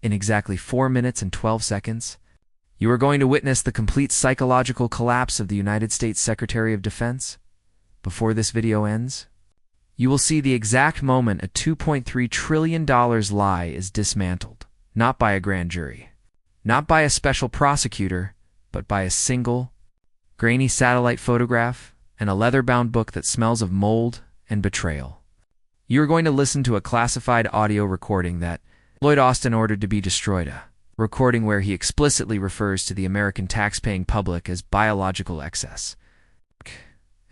In exactly 4 minutes and 12 seconds, you are going to witness the complete psychological collapse of the United States Secretary of Defense. Before this video ends, you will see the exact moment a $2.3 trillion lie is dismantled, not by a grand jury, not by a special prosecutor, but by a single, grainy satellite photograph and a leather-bound book that smells of mold and betrayal. You are going to listen to a classified audio recording that Lloyd Austin ordered to be destroyed, a recording where he explicitly refers to the American tax-paying public as biological excess.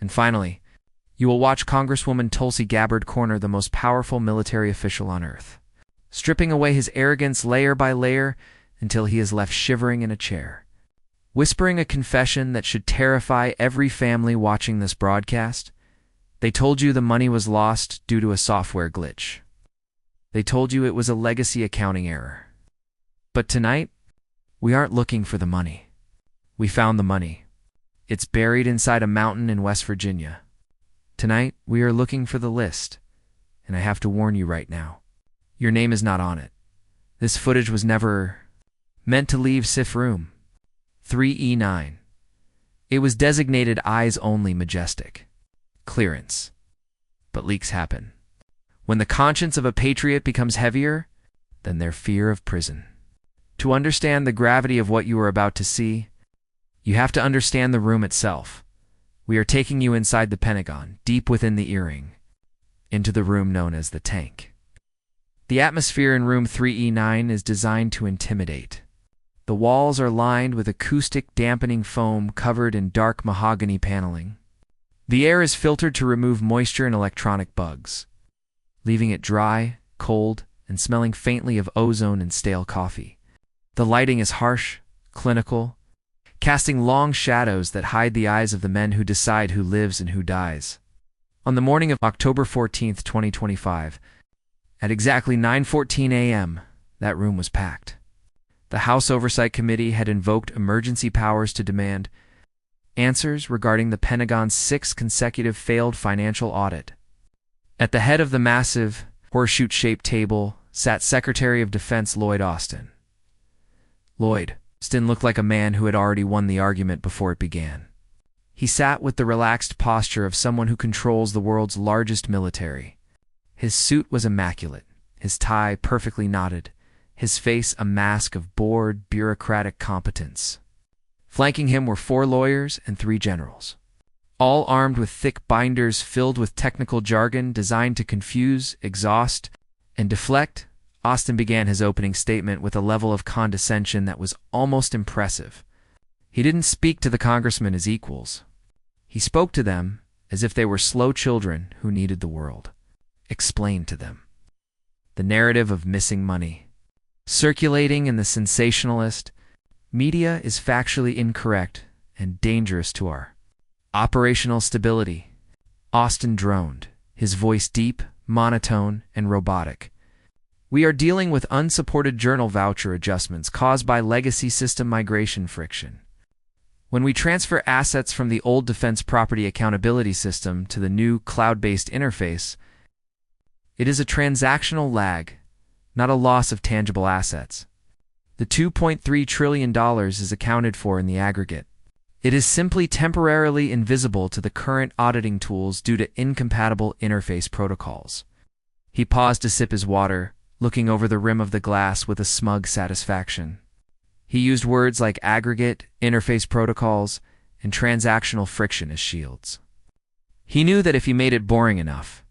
And finally, you will watch Congresswoman Tulsi Gabbard corner the most powerful military official on Earth, stripping away his arrogance layer by layer until he is left shivering in a chair, whispering a confession that should terrify every family watching this broadcast. They told you the money was lost due to a software glitch. They told you it was a legacy accounting error. But tonight, we aren't looking for the money. We found the money. It's buried inside a mountain in West Virginia. Tonight, we are looking for the list, and I have to warn you right now, your name is not on it. This footage was never meant to leave SIF room 3E9. It was designated eyes-only majestic clearance. But leaks happen when the conscience of a patriot becomes heavier than their fear of prison. To understand the gravity of what you are about to see, you have to understand the room itself. We are taking you inside the Pentagon, deep within the earring, into the room known as the tank. The atmosphere in room 3E9 is designed to intimidate. The walls are lined with acoustic dampening foam covered in dark mahogany paneling. The air is filtered to remove moisture and electronic bugs, leaving it dry, cold, and smelling faintly of ozone and stale coffee. The lighting is harsh, clinical, casting long shadows that hide the eyes of the men who decide who lives and who dies. On the morning of October 14, 2025, at exactly 9:14 a.m., that room was packed. The House Oversight Committee had invoked emergency powers to demand answers regarding the Pentagon's 6th consecutive failed financial audit. At the head of the massive, horseshoe-shaped table sat Secretary of Defense Lloyd Austin. Lloyd Austin looked like a man who had already won the argument before it began. He sat with the relaxed posture of someone who controls the world's largest military. His suit was immaculate, his tie perfectly knotted, his face a mask of bored, bureaucratic competence. Flanking him were 4 lawyers and 3 generals, all armed with thick binders filled with technical jargon designed to confuse, exhaust, and deflect. Austin began his opening statement with a level of condescension that was almost impressive. He didn't speak to the congressmen as equals. He spoke to them as if they were slow children who needed the world explained to them. The narrative of missing money, circulating in the sensationalist media, is factually incorrect and dangerous to our operational stability. Austin droned, his voice deep, monotone, and robotic. We are dealing with unsupported journal voucher adjustments caused by legacy system migration friction. When we transfer assets from the old Defense Property Accountability System to the new cloud-based interface, it is a transactional lag, not a loss of tangible assets. The $2.3 trillion is accounted for in the aggregate. It is simply temporarily invisible to the current auditing tools due to incompatible interface protocols. He paused to sip his water, looking over the rim of the glass with a smug satisfaction. He used words like aggregate, interface protocols, and transactional friction as shields. He knew that if he made it boring enough,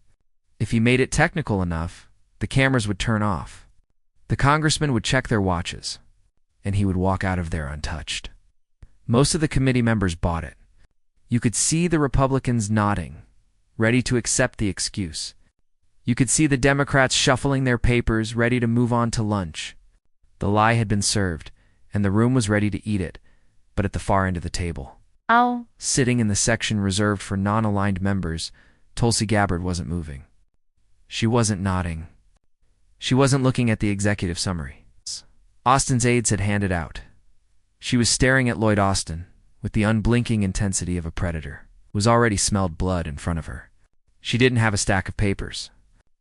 if he made it technical enough, the cameras would turn off. The congressmen would check their watches, and he would walk out of there untouched. Most of the committee members bought it. You could see the Republicans nodding, ready to accept the excuse. You could see the Democrats shuffling their papers, ready to move on to lunch. The lie had been served, and the room was ready to eat it, but at the far end of the table, sitting in the section reserved for non-aligned members, Tulsi Gabbard wasn't moving. She wasn't nodding. She wasn't looking at the executive summary Austin's aides had handed out. She was staring at Lloyd Austin with the unblinking intensity of a predator who has already smelled blood in front of her. She didn't have a stack of papers.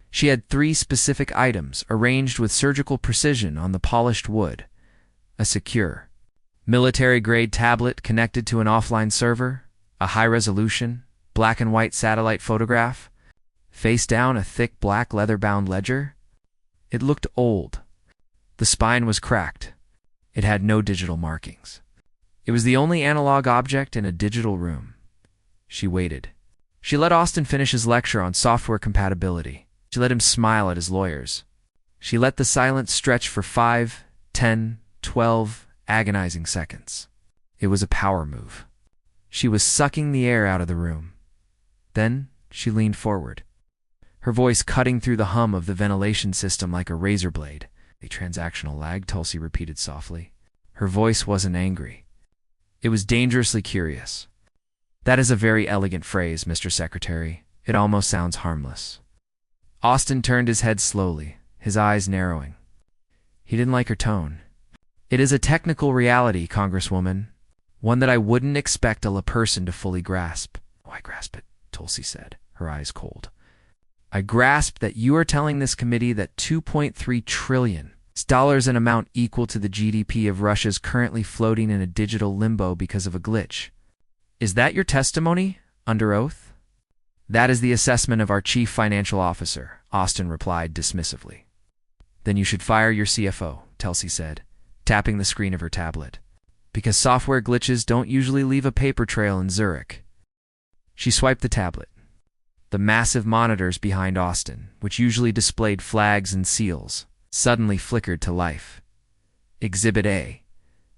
She had 3 specific items arranged with surgical precision on the polished wood. A secure, military-grade tablet connected to an offline server, a high-resolution, black-and-white satellite photograph, face down a thick black leather-bound ledger. It looked old. The spine was cracked. It had no digital markings. It was the only analog object in a digital room. She waited. She let Austin finish his lecture on software compatibility. She let him smile at his lawyers. She let the silence stretch for 5, 10, 12 agonizing seconds. It was a power move. She was sucking the air out of the room. Then she leaned forward, her voice cutting through the hum of the ventilation system like a razor blade. A transactional lag, Tulsi repeated softly. Her voice wasn't angry. It was dangerously curious. That is a very elegant phrase, Mr. Secretary. It almost sounds harmless. Austin turned his head slowly, his eyes narrowing. He didn't like her tone. It is a technical reality, Congresswoman, one that I wouldn't expect a layperson to fully grasp. Oh, I grasp it, Tulsi said, her eyes cold. I grasp that you are telling this committee that $2.3 trillion, an amount equal to the GDP of Russia, is currently floating in a digital limbo because of a glitch. Is that your testimony, under oath? That is the assessment of our chief financial officer, Austin replied dismissively. Then you should fire your CFO, Tulsi said, tapping the screen of her tablet, because software glitches don't usually leave a paper trail in Zurich. She swiped the tablet. The massive monitors behind Austin, which usually displayed flags and seals, suddenly flickered to life. Exhibit A.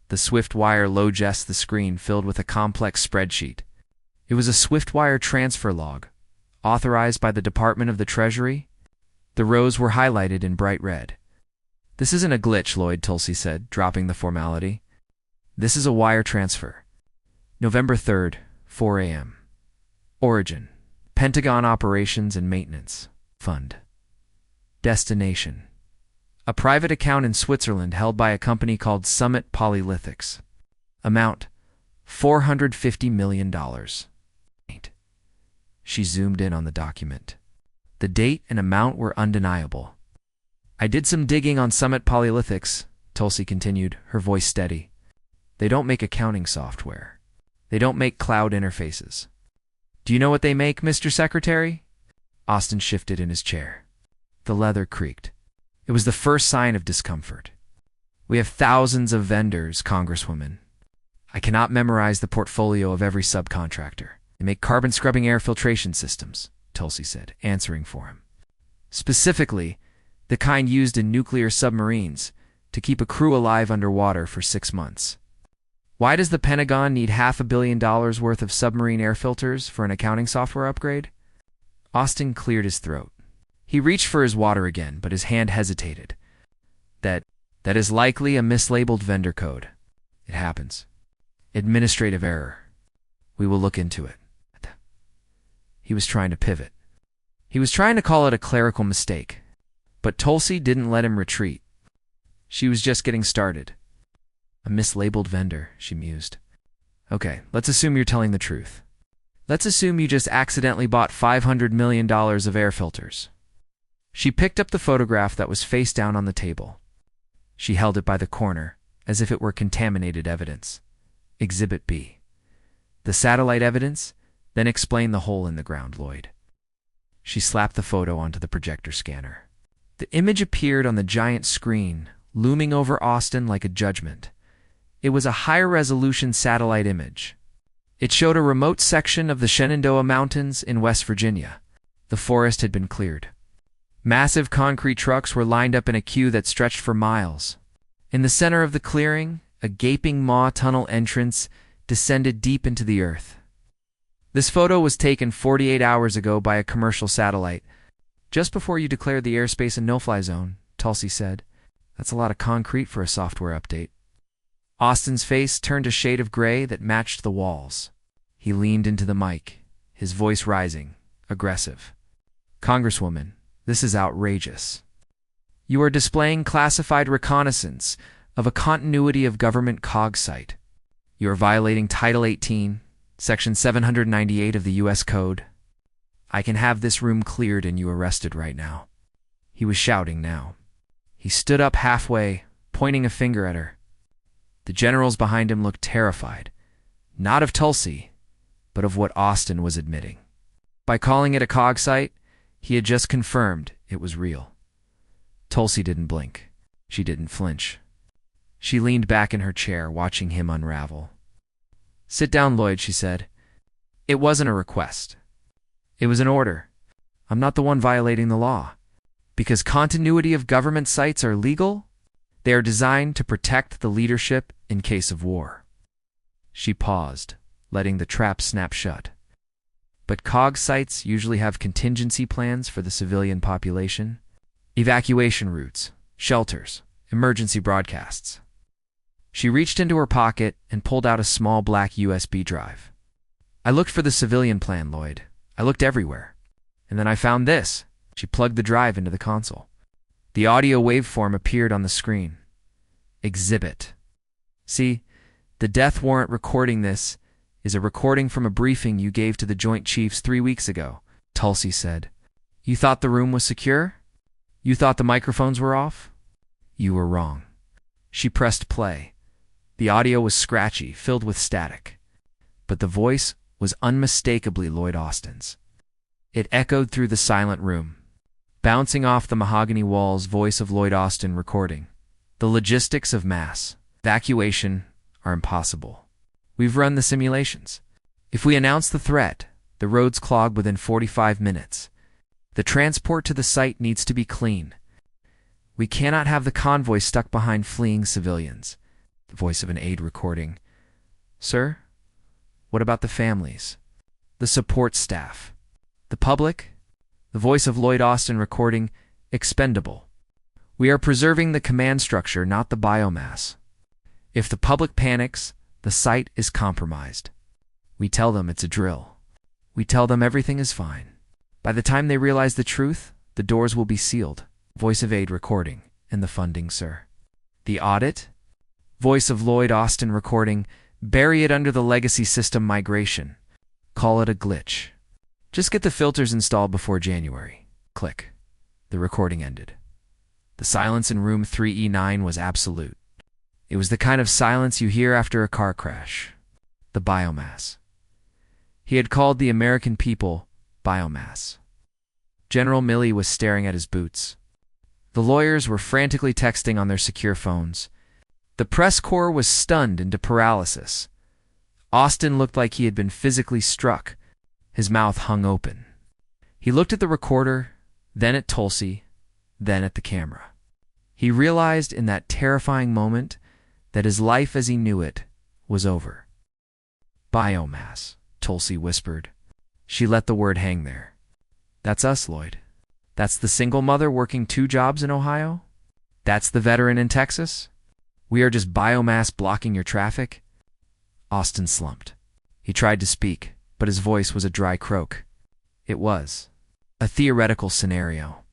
The SwiftWire logest the screen filled with a complex spreadsheet. It was a SwiftWire transfer log, authorized by the Department of the Treasury. The rows were highlighted in bright red. This isn't a glitch, Lloyd, Tulsi said, dropping the formality. This is a wire transfer. November 3rd, 4 a.m. Origin: Pentagon Operations and Maintenance Fund. Destination: a private account in Switzerland held by a company called Summit Polylithics. Amount: $450 million. She zoomed in on the document. The date and amount were undeniable. I did some digging on Summit Polylithics, Tulsi continued, her voice steady. They don't make accounting software. They don't make cloud interfaces. Do you know what they make, Mr. Secretary? Austin shifted in his chair. The leather creaked. It was the first sign of discomfort. We have thousands of vendors, Congresswoman. I cannot memorize the portfolio of every subcontractor. They make carbon-scrubbing air filtration systems, Tulsi said, answering for him. Specifically, the kind used in nuclear submarines to keep a crew alive underwater for 6 months. Why does the Pentagon need $500 million worth of submarine air filters for an accounting software upgrade? Austin cleared his throat. He reached for his water again, but his hand hesitated. That is likely a mislabeled vendor code. It happens. Administrative error. We will look into it. He was trying to pivot. He was trying to call it a clerical mistake. But Tulsi didn't let him retreat. She was just getting started. A mislabeled vendor, she mused. Okay, let's assume you're telling the truth. Let's assume you just accidentally bought $500 million of air filters. She picked up the photograph that was face down on the table. She held it by the corner, as if it were contaminated evidence. Exhibit B. The satellite evidence, then explain the hole in the ground, Lloyd. She slapped the photo onto the projector scanner. The image appeared on the giant screen, looming over Austin like a judgment. It was a higher-resolution satellite image. It showed a remote section of the Shenandoah Mountains in West Virginia. The forest had been cleared. Massive concrete trucks were lined up in a queue that stretched for miles. In the center of the clearing, a gaping maw tunnel entrance descended deep into the earth. This photo was taken 48 hours ago by a commercial satellite, just before you declared the airspace a no-fly zone, Tulsi said. That's a lot of concrete for a software update. Austin's face turned a shade of gray that matched the walls. He leaned into the mic, his voice rising, aggressive. Congresswoman, this is outrageous. You are displaying classified reconnaissance of a continuity of government COG site. You are violating Title 18, Section 798 of the U.S. Code. I can have this room cleared and you arrested right now. He was shouting now. He stood up halfway, pointing a finger at her. The generals behind him looked terrified, not of Tulsi, but of what Austin was admitting. By calling it a cog site, he had just confirmed it was real. Tulsi didn't blink. She didn't flinch. She leaned back in her chair, watching him unravel. "Sit down, Lloyd," she said. "It wasn't a request. It was an order. I'm not the one violating the law. Because continuity of government sites are legal, they are designed to protect the leadership in case of war." She paused, letting the trap snap shut. "But COG sites usually have contingency plans for the civilian population. Evacuation routes, shelters, emergency broadcasts." She reached into her pocket and pulled out a small black USB drive. "I looked for the civilian plan, Lloyd. I looked everywhere. And then I found this." She plugged the drive into the console. The audio waveform appeared on the screen. Exhibit. "See, the death warrant recording this is a recording from a briefing you gave to the Joint Chiefs 3 weeks ago," Tulsi said. "You thought the room was secure? You thought the microphones were off? You were wrong." She pressed play. The audio was scratchy, filled with static. But the voice was unmistakably Lloyd Austin's. It echoed through the silent room, bouncing off the mahogany walls. Voice of Lloyd Austin recording. "The logistics of mass evacuation are impossible. We've run the simulations. If we announce the threat, the roads clog within 45 minutes. The transport to the site needs to be clean. We cannot have the convoy stuck behind fleeing civilians." The voice of an aide recording. "Sir, what about the families? The support staff? The public?" The voice of Lloyd Austin recording. "Expendable. We are preserving the command structure, not the biomass. If the public panics, the site is compromised. We tell them it's a drill. We tell them everything is fine. By the time they realize the truth, the doors will be sealed." Voice of aide recording. "And the funding, sir?" "The audit?" Voice of Lloyd Austin recording. "Bury it under the legacy system migration. Call it a glitch. Just get the filters installed before January." Click. The recording ended. The silence in room 3E9 was absolute. It was the kind of silence you hear after a car crash. The biomass. He had called the American people biomass. General Milley was staring at his boots. The lawyers were frantically texting on their secure phones. The press corps was stunned into paralysis. Austin looked like he had been physically struck. His mouth hung open. He looked at the recorder, then at Tulsi, then at the camera. He realized in that terrifying moment that his life as he knew it was over. "Biomass," Tulsi whispered. She let the word hang there. "That's us, Lloyd. That's the single mother working 2 jobs in Ohio. That's the veteran in Texas. We are just biomass blocking your traffic." Austin slumped. He tried to speak, but his voice was a dry croak. It was a theoretical scenario,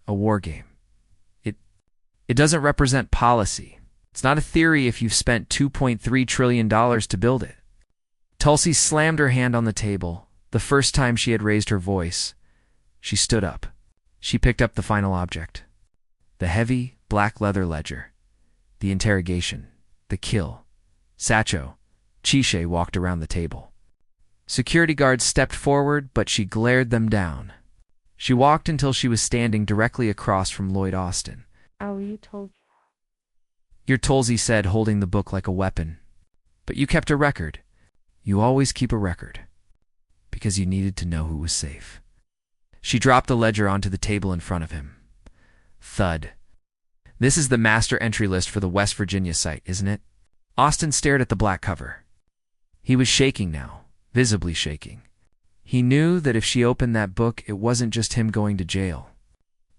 a war game. It doesn't represent policy. It's not a theory if you've spent $2.3 trillion to build it. Tulsi slammed her hand on the table, the first time she had raised her voice. She stood up. She picked up the final object. The heavy, black leather ledger. The interrogation. The kill. Sacho. Chishe walked around the table. Security guards stepped forward, but she glared them down. She walked until she was standing directly across from Lloyd Austin. "Oh, you told..." "Your Tulsi said, holding the book like a weapon. But you kept a record. You always keep a record. Because you needed to know who was safe." She dropped the ledger onto the table in front of him. Thud. "This is the master entry list for the West Virginia site, isn't it?" Austin stared at the black cover. He was shaking now, visibly shaking. He knew that if she opened that book, it wasn't just him going to jail.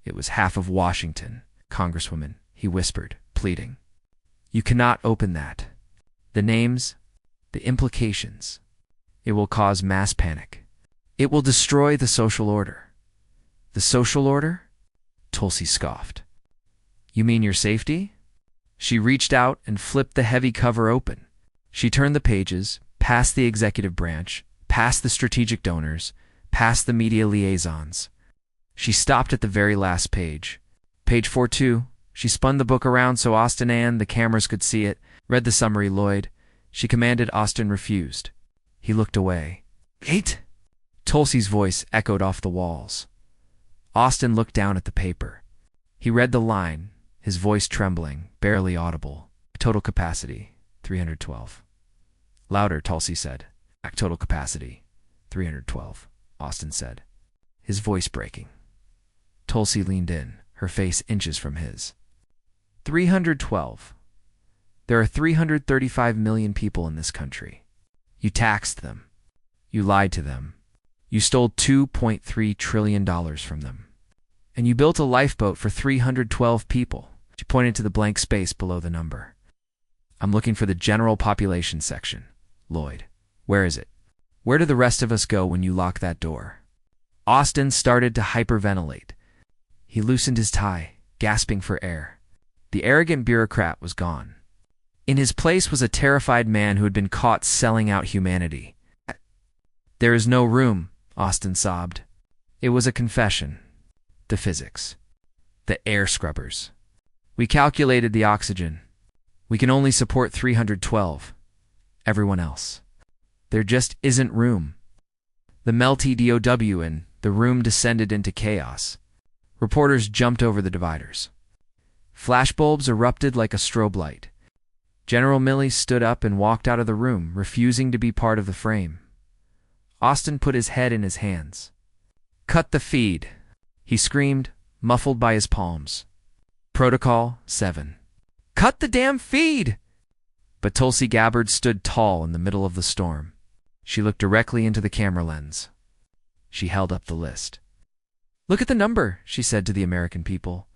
It was half of Washington. "Congresswoman," he whispered, pleading. "You cannot open that. The names, the implications. It will cause mass panic. It will destroy the social order." "The social order?" Tulsi scoffed. "You mean your safety?" She reached out and flipped the heavy cover open. She turned the pages, past the executive branch, past the strategic donors, past the media liaisons. She stopped at the very last page. Page 42. She spun the book around so Austin and the cameras could see it. Read the summary, Lloyd. She commanded. Austin refused. He looked away. 8? Tulsi's voice echoed off the walls. Austin looked down at the paper. He read the line, his voice trembling, barely audible. Total capacity, 312. Louder, Tulsi said. Total capacity, 312, Austin said, his voice breaking. Tulsi leaned in, her face inches from his. 312. There are 335 million people in this country. You taxed them. You lied to them. You stole $2.3 trillion from them. And you built a lifeboat for 312 people. She pointed to the blank space below the number. I'm looking for the general population section. Lloyd, where is it? Where do the rest of us go when you lock that door? Austin started to hyperventilate. He loosened his tie, gasping for air. The arrogant bureaucrat was gone. In his place was a terrified man who had been caught selling out humanity. There is no room, Austin sobbed. It was a confession. The physics. The air scrubbers. We calculated the oxygen. We can only support 312. Everyone else. There just isn't room. The melty DOW and the room descended into chaos. Reporters jumped over the dividers. Flashbulbs erupted like a strobe light. General Milley stood up and walked out of the room, refusing to be part of the frame. Austin put his head in his hands. Cut the feed, he screamed, muffled by his palms. Protocol 7. Cut the damn feed! But Tulsi Gabbard stood tall in the middle of the storm. She looked directly into the camera lens. She held up the list. Look at the number, she said to the American people.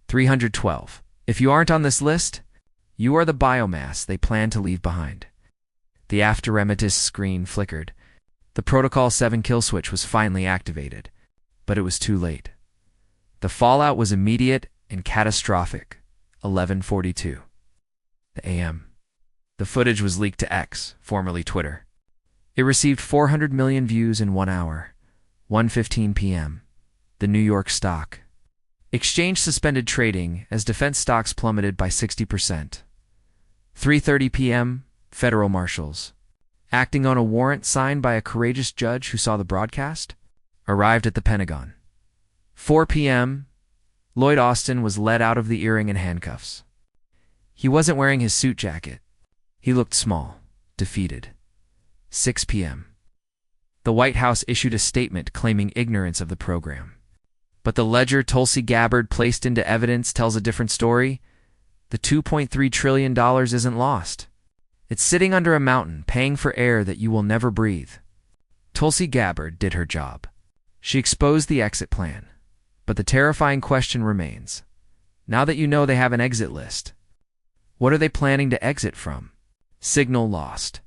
312. If you aren't on this list, you are the biomass they plan to leave behind. The afteremetis screen flickered. The Protocol 7 kill switch was finally activated, but it was too late. The fallout was immediate and catastrophic. 11:42. The AM. The footage was leaked to X, formerly Twitter. It received 400 million views in 1 hour. 1:15 p.m. The New York stock exchange suspended trading as defense stocks plummeted by 60%. 3:30 p.m. Federal marshals, acting on a warrant signed by a courageous judge who saw the broadcast, arrived at the Pentagon. 4 p.m. Lloyd Austin was led out of the earring and handcuffs. He wasn't wearing his suit jacket. He looked small, defeated. 6 p.m. The White House issued a statement claiming ignorance of the program. But the ledger Tulsi Gabbard placed into evidence tells a different story. The $2.3 trillion isn't lost. It's sitting under a mountain, paying for air that you will never breathe. Tulsi Gabbard did her job. She exposed the exit plan. But the terrifying question remains. Now that you know they have an exit list, what are they planning to exit from? Signal lost.